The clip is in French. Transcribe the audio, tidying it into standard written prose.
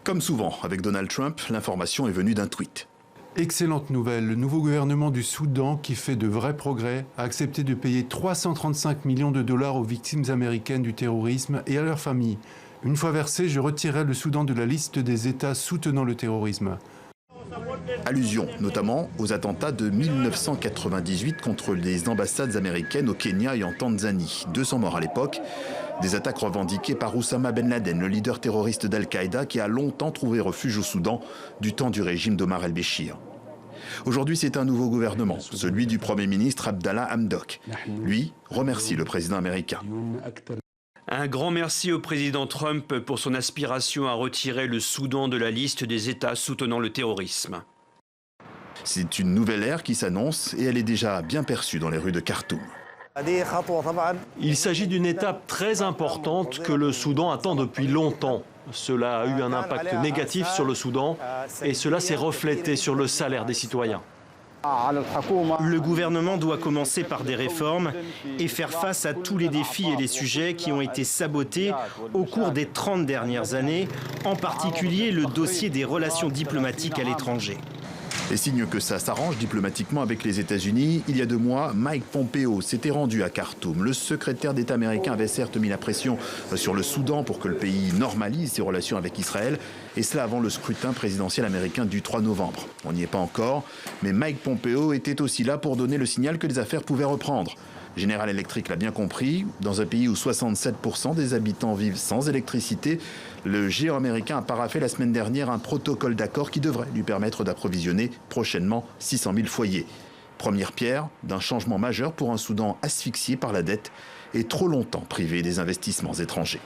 Comme souvent avec Donald Trump, l'information est venue d'un tweet. Excellente nouvelle, le nouveau gouvernement du Soudan, qui fait de vrais progrès, a accepté de payer 335 millions de dollars aux victimes américaines du terrorisme et à leurs familles. Une fois versé, je retirerai le Soudan de la liste des États soutenant le terrorisme. Allusion notamment aux attentats de 1998 contre les ambassades américaines au Kenya et en Tanzanie. 200 morts à l'époque. Des attaques revendiquées par Oussama Ben Laden, le leader terroriste d'Al-Qaïda qui a longtemps trouvé refuge au Soudan du temps du régime d'Omar el-Béchir. Aujourd'hui, c'est un nouveau gouvernement, celui du Premier ministre Abdallah Hamdok. Lui remercie le président américain. Un grand merci au président Trump pour son aspiration à retirer le Soudan de la liste des États soutenant le terrorisme. C'est une nouvelle ère qui s'annonce et elle est déjà bien perçue dans les rues de Khartoum. Il s'agit d'une étape très importante que le Soudan attend depuis longtemps. Cela a eu un impact négatif sur le Soudan et cela s'est reflété sur le salaire des citoyens. Le gouvernement doit commencer par des réformes et faire face à tous les défis et les sujets qui ont été sabotés au cours des 30 dernières années, en particulier le dossier des relations diplomatiques à l'étranger. Et signe que ça s'arrange diplomatiquement avec les États-Unis, il y a 2 mois, Mike Pompeo s'était rendu à Khartoum. Le secrétaire d'État américain avait certes mis la pression sur le Soudan pour que le pays normalise ses relations avec Israël, et cela avant le scrutin présidentiel américain du 3 novembre. On n'y est pas encore, mais Mike Pompeo était aussi là pour donner le signal que les affaires pouvaient reprendre. General Electric l'a bien compris, dans un pays où 67% des habitants vivent sans électricité, le géant américain a paraphé la semaine dernière un protocole d'accord qui devrait lui permettre d'approvisionner prochainement 600 000 foyers. Première pierre d'un changement majeur pour un Soudan asphyxié par la dette et trop longtemps privé des investissements étrangers.